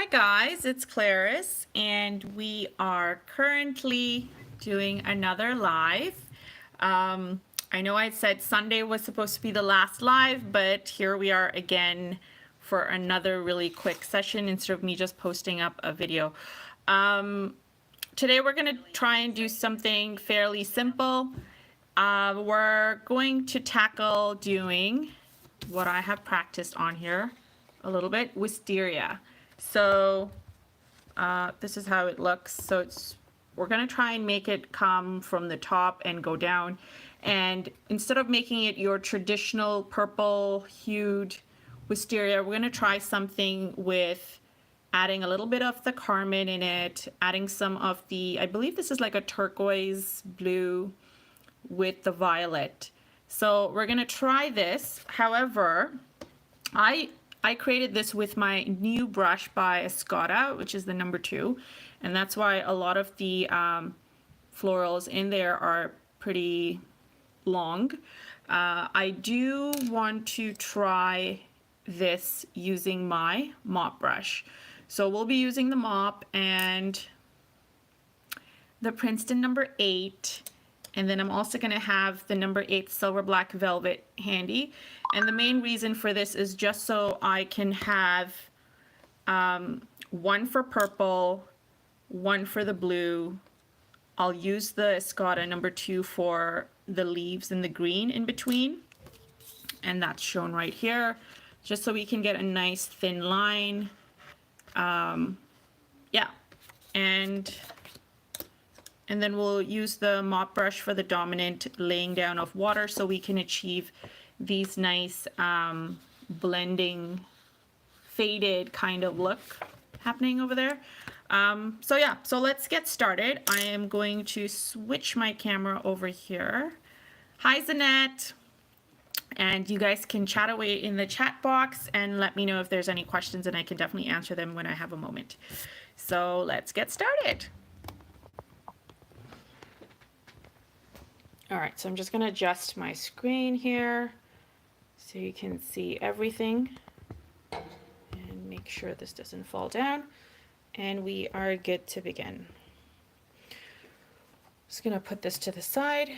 Hi guys, it's Clarice and we are currently doing another live. I know I said Sunday was supposed to be the last live, but here we are again for another really quick session instead of me just posting up a video. Today we're going to try and do something fairly simple. We're going to tackle doing what I have practiced on here a little bit, Wisteria. So this is how it looks. So we're going to try and make it come from the top and go down. And instead of making it your traditional purple hued wisteria, we're going to try something with adding a little bit of the carmine in it, adding some of the, I believe this is like a turquoise blue with the violet. So we're going to try this. However, I created this with my new brush by Escada, which is the number 2, and that's why a lot of the florals in there are pretty long. I do want to try this using my mop brush. So we'll be using the mop and the Princeton number 8. And then I'm also going to have the number 8 silver black velvet handy. And the main reason for this is just so I can have one for purple, one for the blue. I'll use the Escada number 2 for the leaves and the green in between. And that's shown right here, just so we can get a nice thin line. Yeah, and then we'll use the mop brush for the dominant laying down of water so we can achieve these nice blending, faded kind of look happening over there. So yeah, so let's get started. I am going to switch my camera over here. Hi, Zanette. And you guys can chat away in the chat box and let me know if there's any questions, and I can definitely answer them when I have a moment. So let's get started. All right, so I'm just going to adjust my screen here so you can see everything and make sure this doesn't fall down. And we are good to begin. Just going to put this to the side,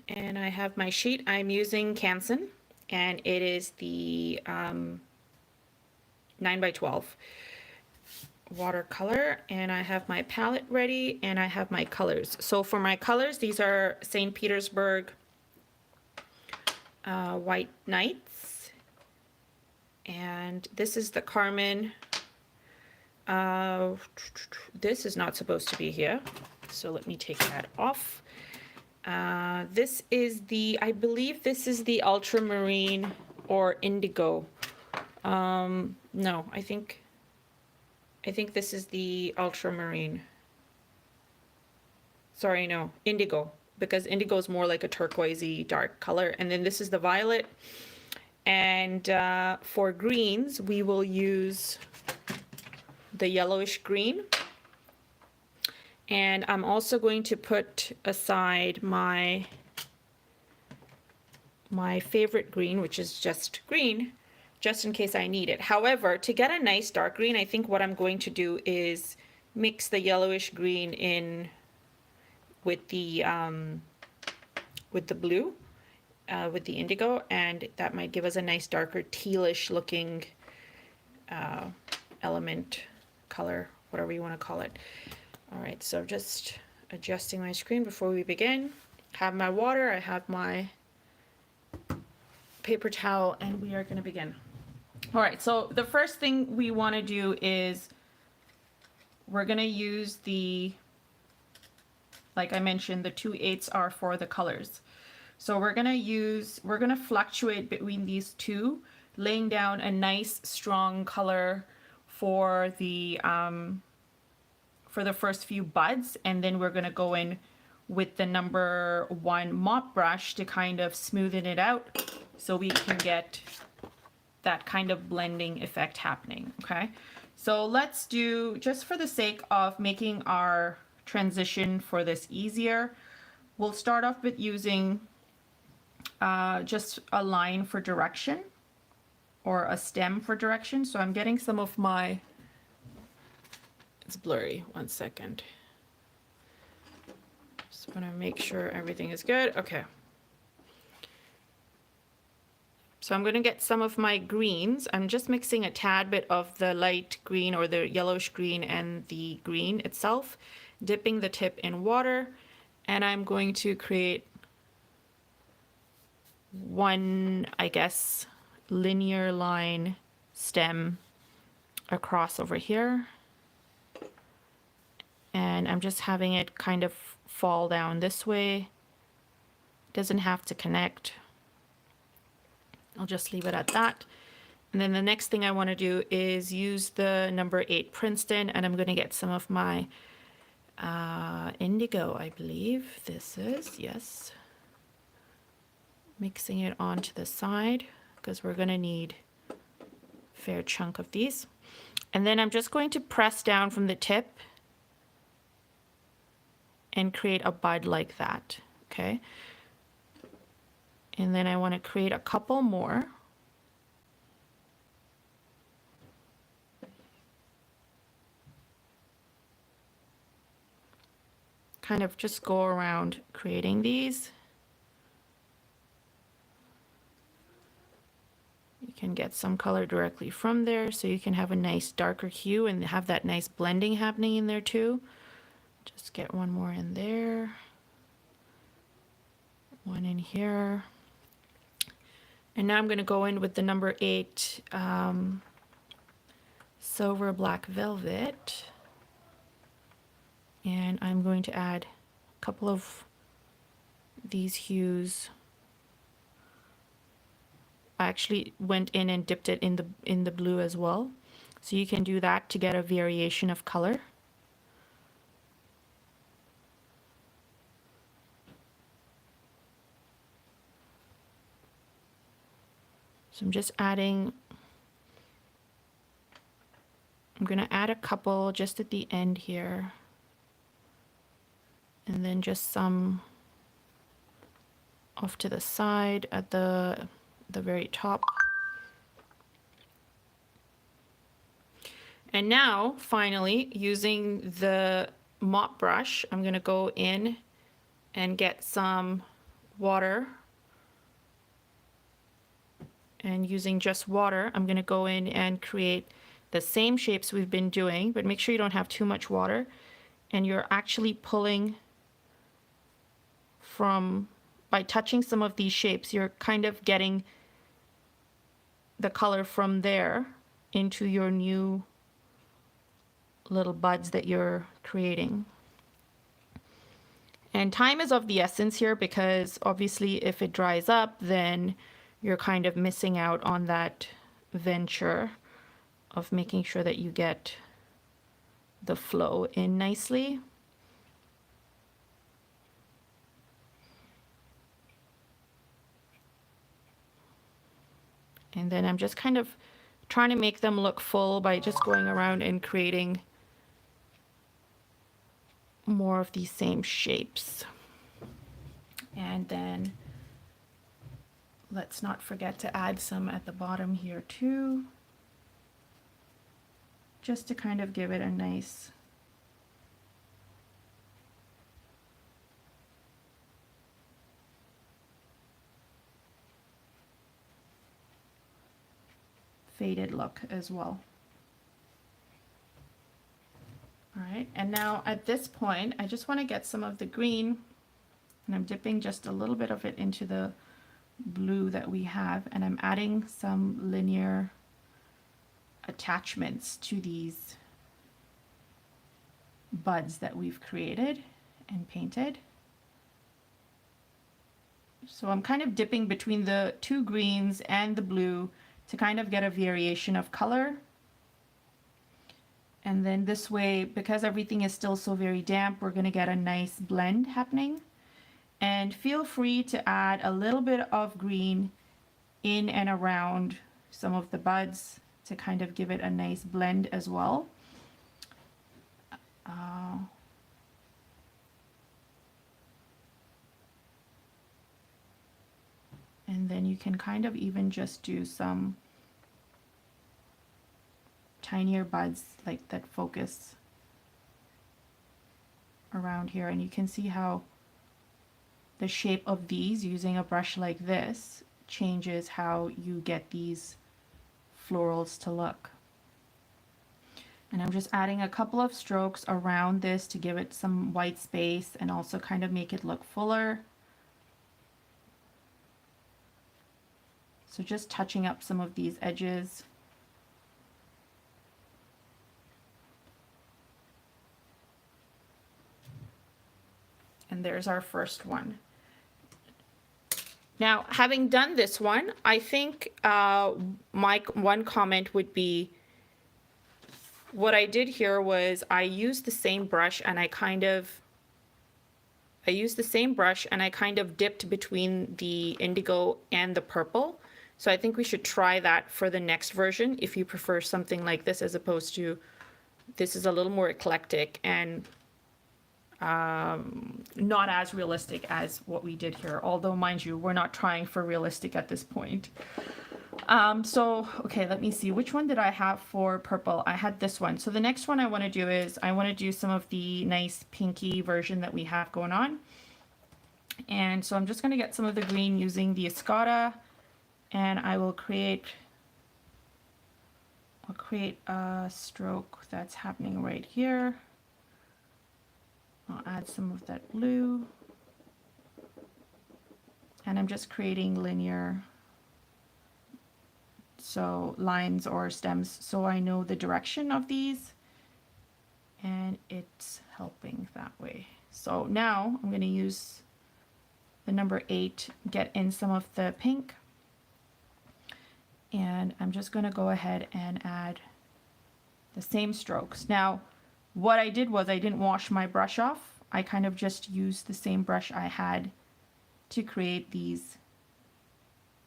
and I have my sheet. I'm using Canson, and it is the 9x12 watercolor, and I have my palette ready and I have my colors. So for my colors, these are St. Petersburg White Nights, and this is the carmine. This is not supposed to be here, so let me take that off. This is the, I believe this is the ultramarine or indigo. No, I think this is the ultramarine. Sorry, no, indigo, because indigo is more like a turquoisey dark color. And then this is the violet. And for greens, we will use the yellowish green. And I'm also going to put aside my favorite green, which is just green, just in case I need it. However, to get a nice dark green, I think what I'm going to do is mix the yellowish green in with the blue, with the indigo, and that might give us a nice darker tealish looking element, color, whatever you want to call it. All right, so just adjusting my screen before we begin. Have my water, I have my paper towel, and we are going to begin. All right, so the first thing we want to do is we're going to use the, like I mentioned, the 2/8 are for the colors. So we're going to fluctuate between these two, laying down a nice strong color for the first few buds, and then we're going to go in with the number 1 mop brush to kind of smoothen it out so we can get that kind of blending effect happening. Okay, so let's do, just for the sake of making our transition for this easier, we'll start off with using just a line for direction or a stem for direction. So I'm getting some of my It's blurry. 1 second. Just want to make sure everything is good. Okay. So I'm going to get some of my greens. I'm just mixing a tad bit of the light green or the yellowish green and the green itself, dipping the tip in water, and I'm going to create one, I guess, linear line stem across over here. And I'm just having it kind of fall down this way. It doesn't have to connect. I'll just leave it at that. And then the next thing I want to do is use the number 8 Princeton, and I'm going to get some of my indigo, I believe this is, yes. Mixing it onto the side because we're going to need a fair chunk of these. And then I'm just going to press down from the tip and create a bud like that, okay? And then I want to create a couple more. Kind of just go around creating these. You can get some color directly from there, so you can have a nice darker hue and have that nice blending happening in there too. Just get one more in there. One in here. And now I'm going to go in with the number 8 Silver Black Velvet. And I'm going to add a couple of these hues. I actually went in and dipped it in the blue as well. So you can do that to get a variation of color. So I'm just adding, I'm going to add a couple just at the end here. And then just some off to the side at the very top. And now, finally, using the mop brush, I'm going to go in and get some water. And using just water, I'm going to go in and create the same shapes we've been doing, but make sure you don't have too much water. And you're actually pulling from, by touching some of these shapes, you're kind of getting the color from there into your new little buds that you're creating. And time is of the essence here because obviously if it dries up, then you're kind of missing out on that venture of making sure that you get the flow in nicely. And then I'm just kind of trying to make them look full by just going around and creating more of these same shapes. And then let's not forget to add some at the bottom here too, just to kind of give it a nice faded look as well. All right, and now at this point, I just want to get some of the green, and I'm dipping just a little bit of it into the blue that we have, and I'm adding some linear attachments to these buds that we've created and painted. So I'm kind of dipping between the two greens and the blue to kind of get a variation of color. And then this way, because everything is still so very damp, we're going to get a nice blend happening. And feel free to add a little bit of green in and around some of the buds to kind of give it a nice blend as well. And then you can kind of even just do some tinier buds like that focus around here, and you can see how the shape of these using a brush like this changes how you get these florals to look. And I'm just adding a couple of strokes around this to give it some white space and also kind of make it look fuller. So just touching up some of these edges. And there's our first one. Now, having done this one, I think my one comment would be, what I did here was I used the same brush and I kind of dipped between the indigo and the purple. So I think we should try that for the next version if you prefer something like this, as opposed to this is a little more eclectic and not as realistic as what we did here. Although, mind you, we're not trying for realistic at this point. So, okay, let me see. Which one did I have for purple? I had this one. So the next one I want to do is I want to do some of the nice pinky version that we have going on. And so I'm just going to get some of the green using the Escada, and I will create a stroke that's happening right here. I'll add some of that blue. And I'm just creating linear, so lines or stems, so I know the direction of these, and it's helping that way. So now I'm going to use the number 8, get in some of the pink, and I'm just going to go ahead and add the same strokes. Now what I did was I didn't wash my brush off. I kind of just used the same brush I had to create these,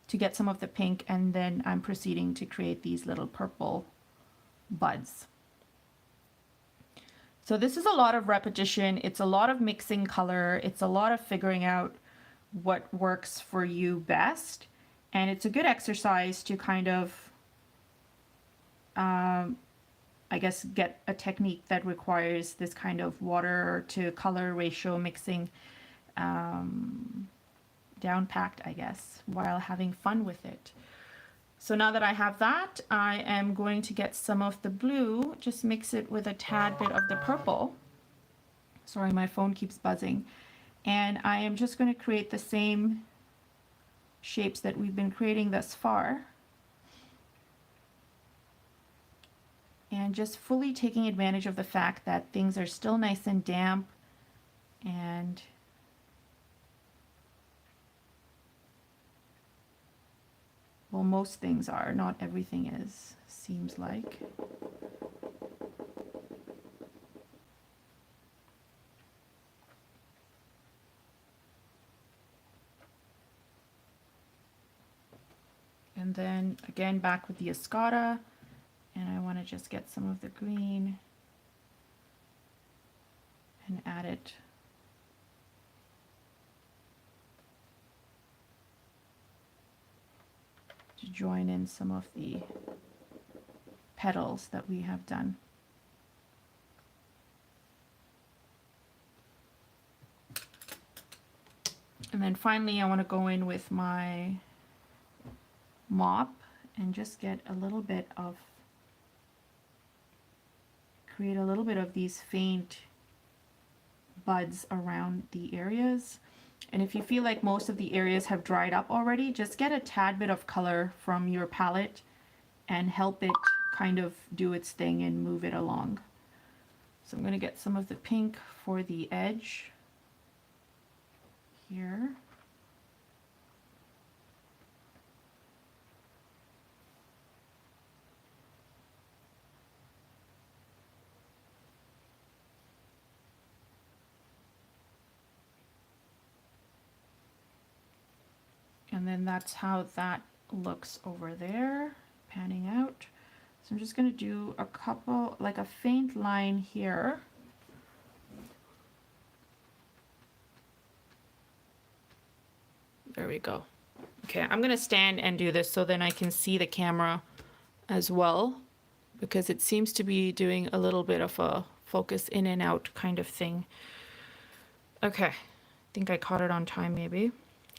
to get some of the pink, and then I'm proceeding to create these little purple buds. So this is a lot of repetition, it's a lot of mixing color, it's a lot of figuring out what works for you best, and it's a good exercise to kind of I guess get a technique that requires this kind of water to color ratio mixing down packed, I guess, while having fun with it. So now that I have that, I am going to get some of the blue, just mix it with a tad bit of the purple. Sorry, my phone keeps buzzing. And I am just going to create the same shapes that we've been creating thus far. And just fully taking advantage of the fact that things are still nice and damp, and well, most things are, not everything is, seems like. And then again back with the Escada, and I want to just get some of the green and add it to join in some of the petals that we have done. And then finally I want to go in with my mop and just get a little bit of, create a little bit of these faint buds around the areas. And if you feel like most of the areas have dried up already, just get a tad bit of color from your palette and help it kind of do its thing and move it along. So I'm going to get some of the pink for the edge here. And then that's how that looks over there, panning out. So I'm just going to do a couple, like a faint line here. There we go. Okay, I'm going to stand and do this so then I can see the camera as well, because it seems to be doing a little bit of a focus in and out kind of thing. Okay, I think I caught it on time maybe.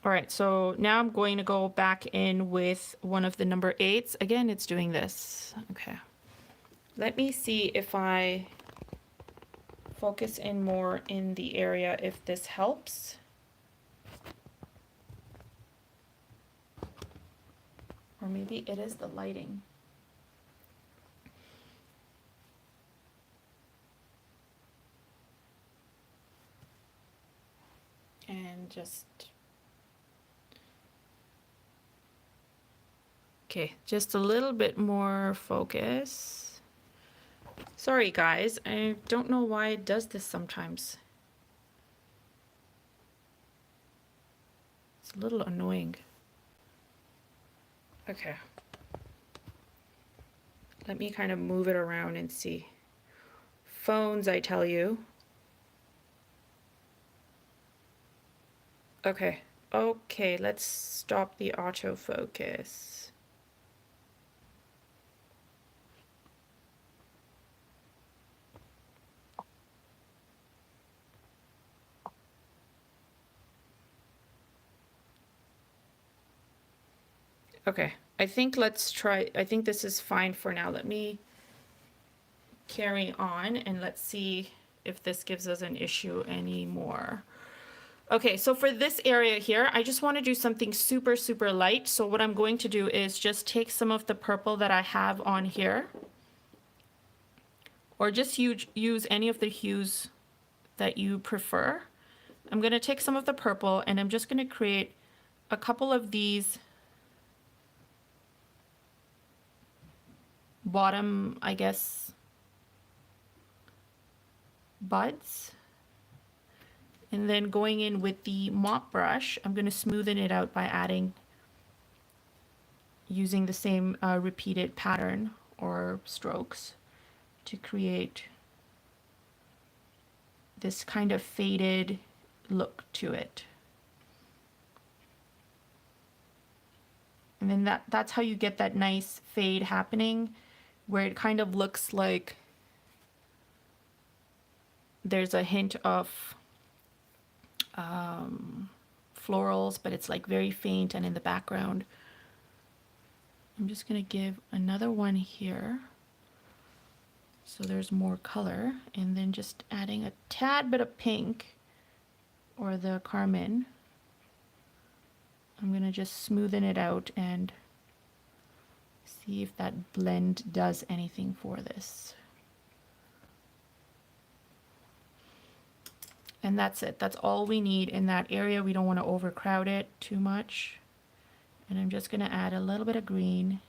All right, so now I'm going to go back in with one of the number 8s. Again, it's doing this. Okay. Let me see if I focus in more in the area, if this helps. Or maybe it is the lighting. And just, okay, just a little bit more focus. Sorry guys, I don't know why it does this sometimes. It's a little annoying. Okay. Let me kind of move it around and see. Phones, I tell you. Okay. Okay, let's stop the autofocus. Okay, I think let's try, I think this is fine for now. Let me carry on and let's see if this gives us an issue anymore. Okay, so for this area here, I just want to do something super, super light. So what I'm going to do is just take some of the purple that I have on here, or just use any of the hues that you prefer. I'm going to take some of the purple and I'm just going to create a couple of these bottom, I guess, buds. And then going in with the mop brush, I'm going to smoothen it out by using the same repeated pattern or strokes to create this kind of faded look to it. And then that's how you get that nice fade happening, where it kind of looks like there's a hint of florals, but it's like very faint and in the background. I'm just going to give another one here so there's more color, and then just adding a tad bit of pink or the carmine. I'm going to just smoothen it out and see if that blend does anything for this. And that's it. That's all we need in that area. We don't want to overcrowd it too much. And I'm just going to add a little bit of green.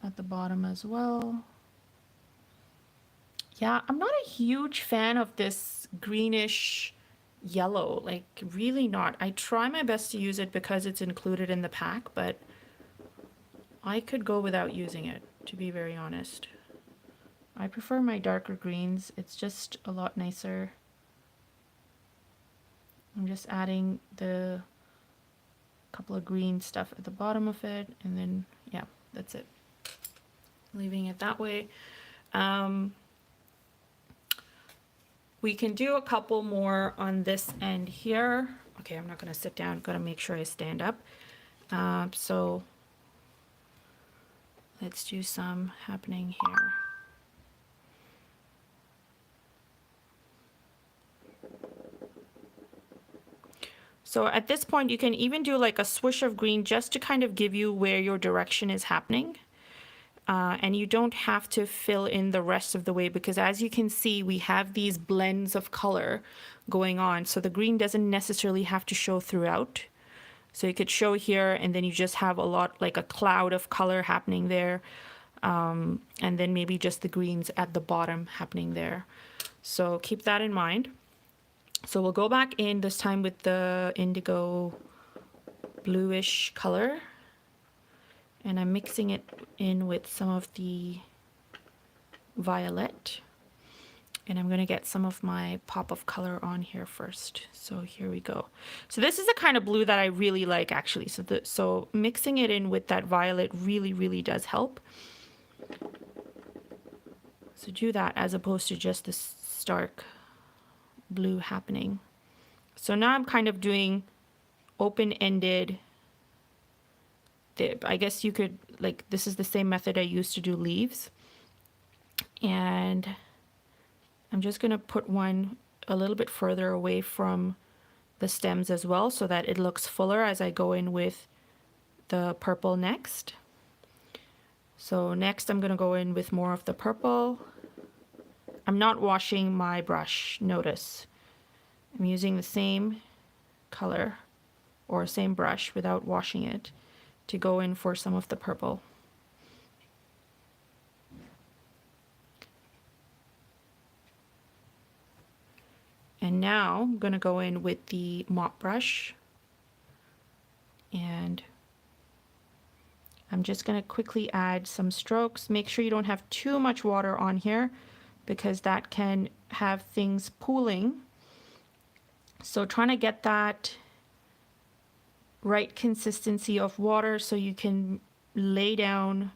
At the bottom as well. Yeah, I'm not a huge fan of this greenish yellow, like really not. I try my best to use it because it's included in the pack, but I could go without using it, to be very honest. I prefer my darker greens. It's just a lot nicer. I'm just adding the couple of green stuff at the bottom of it, and then yeah, that's it. Leaving it that way. We can do a couple more on this end here. Okay, I'm not going to sit down. Got to make sure I stand up. So let's do some happening here. So at this point, you can even do like a swoosh of green just to kind of give you where your direction is happening. And you don't have to fill in the rest of the way, because as you can see, we have these blends of color going on. So the green doesn't necessarily have to show throughout. So you could show here, and then you just have a lot, like a cloud of color happening there. And then maybe just the greens at the bottom happening there. So keep that in mind. So we'll go back in this time with the indigo bluish color. And I'm mixing it in with some of the violet. And I'm going to get some of my pop of color on here first. So here we go. So this is the kind of blue that I really like, actually. So mixing it in with that violet really, really does help. So do that as opposed to just this stark blue happening. So now I'm kind of doing open-ended dip. I guess you could, like, this is the same method I used to do leaves. And I'm just going to put one a little bit further away from the stems as well so that it looks fuller as I go in with the purple next. So next I'm going to go in with more of the purple. I'm not washing my brush, notice. I'm using the same color or same brush without washing it to go in for some of the purple. And now I'm going to go in with the mop brush, and I'm just going to quickly add some strokes. Make sure you don't have too much water on here because that can have things pooling. So trying to get that right consistency of water so you can lay down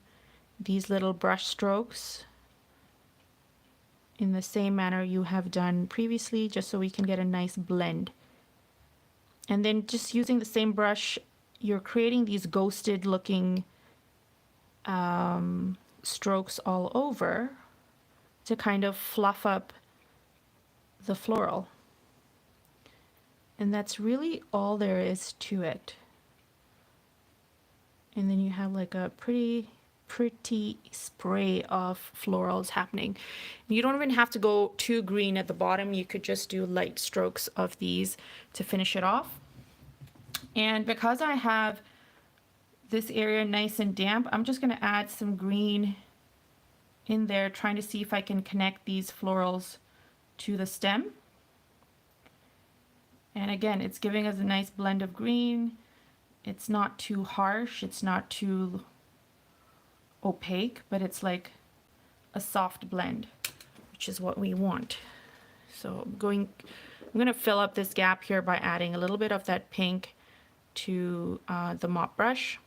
these little brush strokes in the same manner you have done previously, just so we can get a nice blend. And then just using the same brush, you're creating these ghosted looking strokes all over to kind of fluff up the floral. And that's really all there is to it. And then you have like a pretty spray of florals happening. You don't even have to go too green at the bottom. You could just do light strokes of these to finish it off. And because I have this area nice and damp, I'm just going to add some green in there, trying to see if I can connect these florals to the stem. And again, it's giving us a nice blend of green. It's not too harsh, it's not too opaque, but it's like a soft blend, which is what we want. So I'm going to fill up this gap here by adding a little bit of that pink to the mop brush.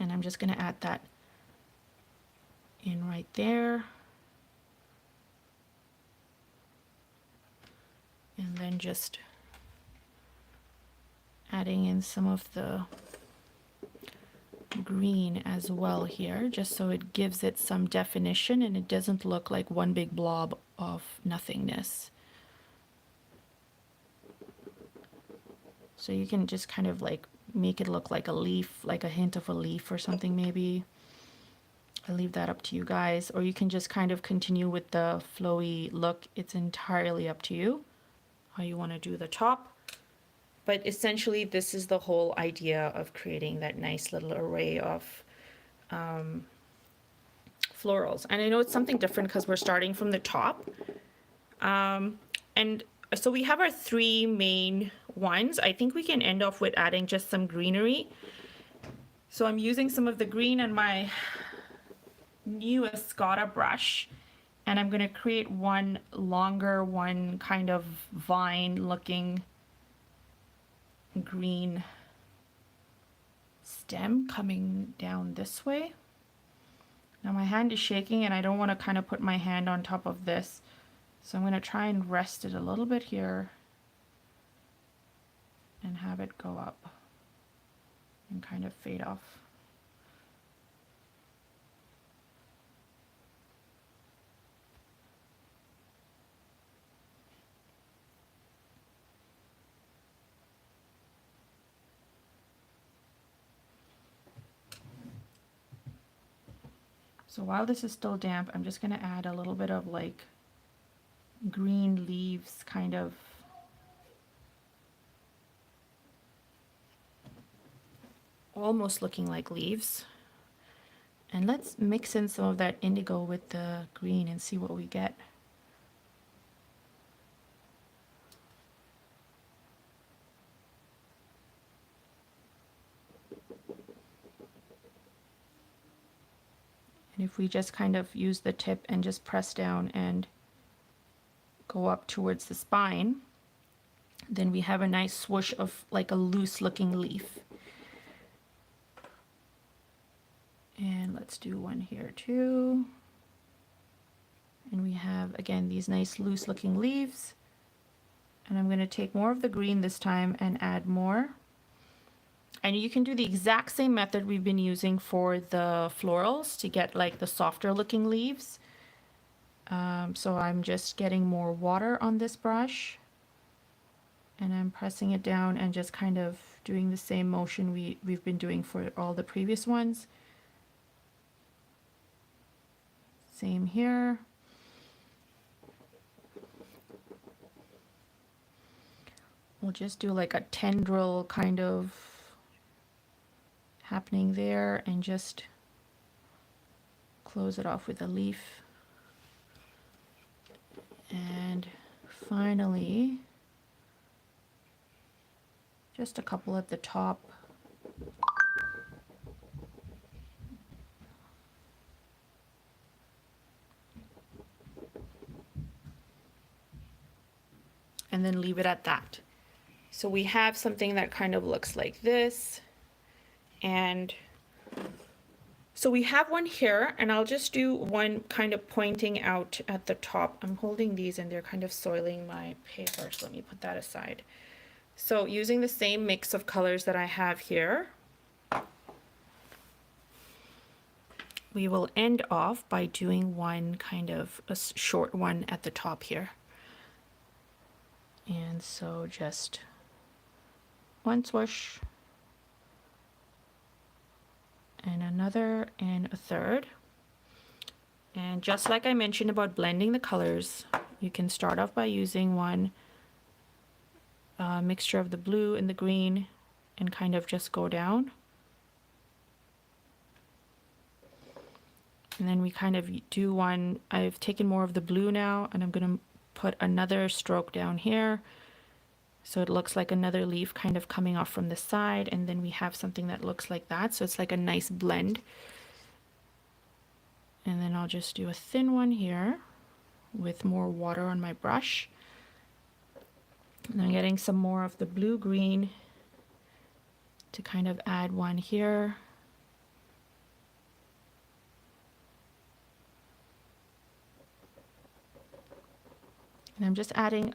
And I'm just going to add that in right there. And then just adding in some of the green as well here, just so it gives it some definition and it doesn't look like one big blob of nothingness. So you can just kind of like make it look like a leaf, like a hint of a leaf or something maybe. I'll leave that up to you guys, or you can just kind of continue with the flowy look. It's entirely up to you how you want to do the top. But essentially, this is the whole idea of creating that nice little array of florals. And I know it's something different because we're starting from the top. And so we have our three main ones. I think we can end off with adding just some greenery. So I'm using some of the green in my new Escada brush. And I'm going to create one longer, one kind of vine looking green stem coming down this way. Now my hand is shaking and I don't want to kind of put my hand on top of this, so I'm going to try and rest it a little bit here and have it go up and kind of fade off. So while this is still damp, I'm just going to add a little bit of like green leaves, kind of almost looking like leaves. And let's mix in some of that indigo with the green and see what we get. And if we just kind of use the tip and just press down and go up towards the spine, then we have a nice swoosh of like a loose looking leaf. And let's do one here too. And we have, again, these nice loose looking leaves. And I'm going to take more of the green this time and add more. And you can do the exact same method we've been using for the florals to get like the softer looking leaves. So I'm just getting more water on this brush. And I'm pressing it down and just kind of doing the same motion we've been doing for all the previous ones. Same here. We'll just do like a tendril kind of happening there and just close it off with a leaf. And finally, just a couple at the top. And then leave it at that. So we have something that kind of looks like this. And so we have one here, and I'll just do one kind of pointing out at the top. I'm holding these and they're kind of soiling my paper, so let me put that aside. So using the same mix of colors that I have here, we will end off by doing one kind of a short one at the top here. And so just one swoosh, and another, and a third. And just like I mentioned about blending the colors, you can start off by using one mixture of the blue and the green and kind of just go down. And then we kind of do one, I've taken more of the blue now, and I'm going to put another stroke down here. So it looks like another leaf kind of coming off from the side, and then we have something that looks like that. So it's like a nice blend. And then I'll just do a thin one here with more water on my brush. And I'm getting some more of the blue-green to kind of add one here. And I'm just adding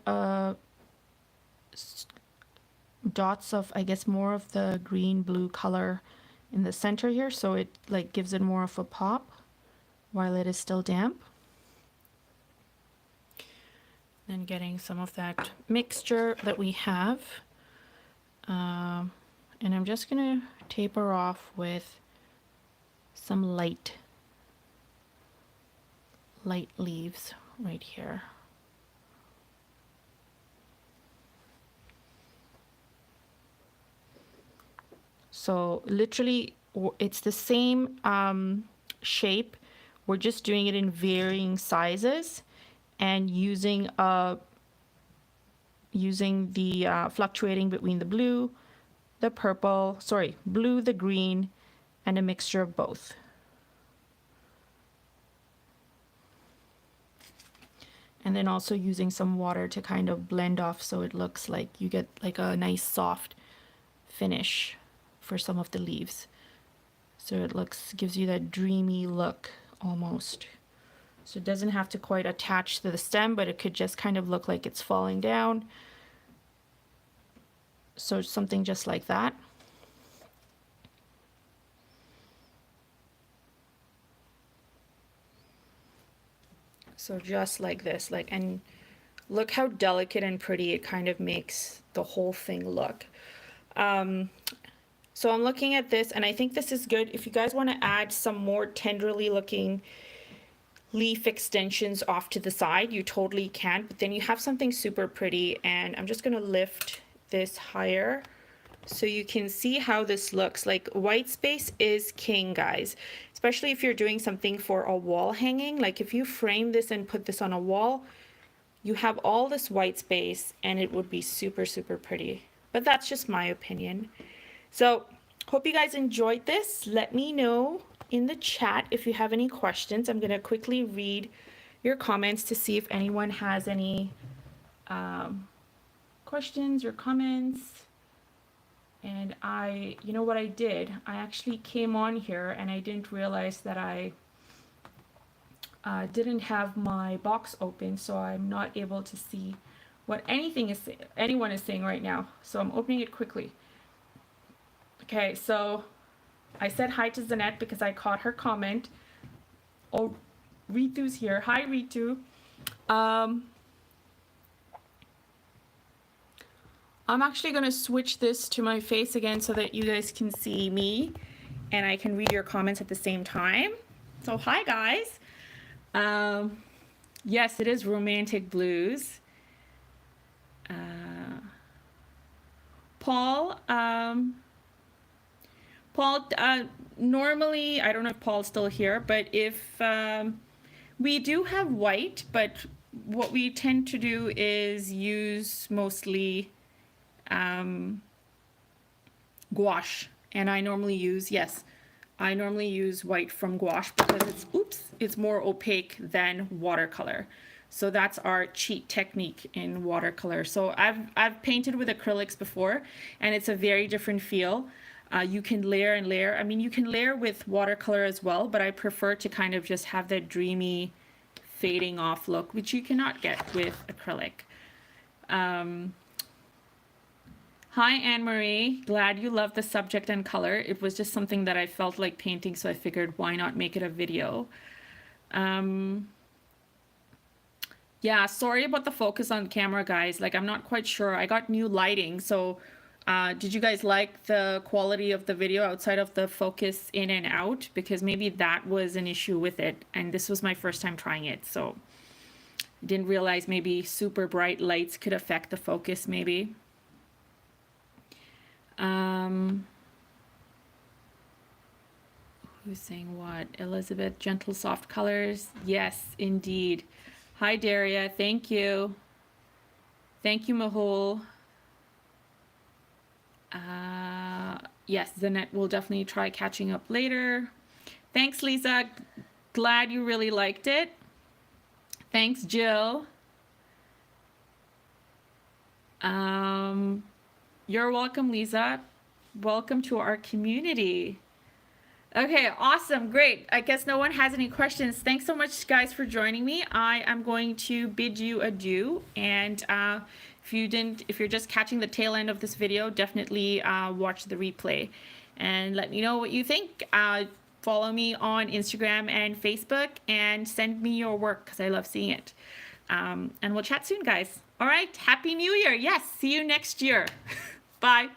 dots of, I guess, more of the green blue color in the center here, so it like gives it more of a pop while it is still damp. Then getting some of that mixture that we have, and I'm just gonna taper off with some light leaves right here. So literally it's the same shape, we're just doing it in varying sizes and using the fluctuating between the blue, the purple, blue, the green, and a mixture of both. And then also using some water to kind of blend off so it looks like you get like a nice soft finish for some of the leaves. So it gives you that dreamy look almost. So it doesn't have to quite attach to the stem, but it could just kind of look like it's falling down. So something just like that. So just like this, and look how delicate and pretty it kind of makes the whole thing look. So I'm looking at this, and I think this is good. If you guys want to add some more tenderly looking leaf extensions off to the side, you totally can, but then you have something super pretty. And I'm just going to lift this higher so you can see how this looks. Like, white space is king, guys, especially if you're doing something for a wall hanging. Like if you frame this and put this on a wall, you have all this white space and it would be super, super pretty. But that's just my opinion. So hope you guys enjoyed this. Let me know in the chat if you have any questions. I'm going to quickly read your comments to see if anyone has any questions or comments. And you know what I did? I actually came on here and I didn't realize that I didn't have my box open, so I'm not able to see what anyone is saying right now. So I'm opening it quickly. Okay, so I said hi to Zanette because I caught her comment. Oh, Ritu's here. Hi, Ritu. I'm actually going to switch this to my face again so that you guys can see me and I can read your comments at the same time. So hi, guys. Yes, it is romantic blues. Paul, normally, I don't know if Paul's still here, but if we do have white, but what we tend to do is use mostly gouache. And I normally use, yes, I normally use white from gouache because it's more opaque than watercolor. So that's our cheat technique in watercolor. So I've painted with acrylics before, and it's a very different feel. You can layer and layer. I mean, you can layer with watercolor as well, but I prefer to kind of just have that dreamy fading off look, which you cannot get with acrylic. Hi, Anne-Marie. Glad you love the subject and color. It was just something that I felt like painting, so I figured why not make it a video. Yeah, sorry about the focus on camera, guys. Like, I'm not quite sure. I got new lighting, so did you guys like the quality of the video outside of the focus in and out? Because maybe that was an issue with it, and this was my first time trying it, so I didn't realize maybe super bright lights could affect the focus, maybe. Who's saying what? Elizabeth, gentle soft colors. Yes, indeed. Hi, Daria. Thank you. Thank you, Mahol. Yes, Zanette will definitely try catching up later. Thanks, Lisa. Glad you really liked it. Thanks, Jill. You're welcome, Lisa. Welcome to our community. Okay, awesome, great. I guess no one has any questions. Thanks so much, guys, for joining me. I am going to bid you adieu, and if you're just catching the tail end of this video, definitely watch the replay and let me know what you think. Follow me on Instagram and Facebook and send me your work because I love seeing it. And we'll chat soon, guys. All right, Happy New Year. Yes, see you next year. Bye.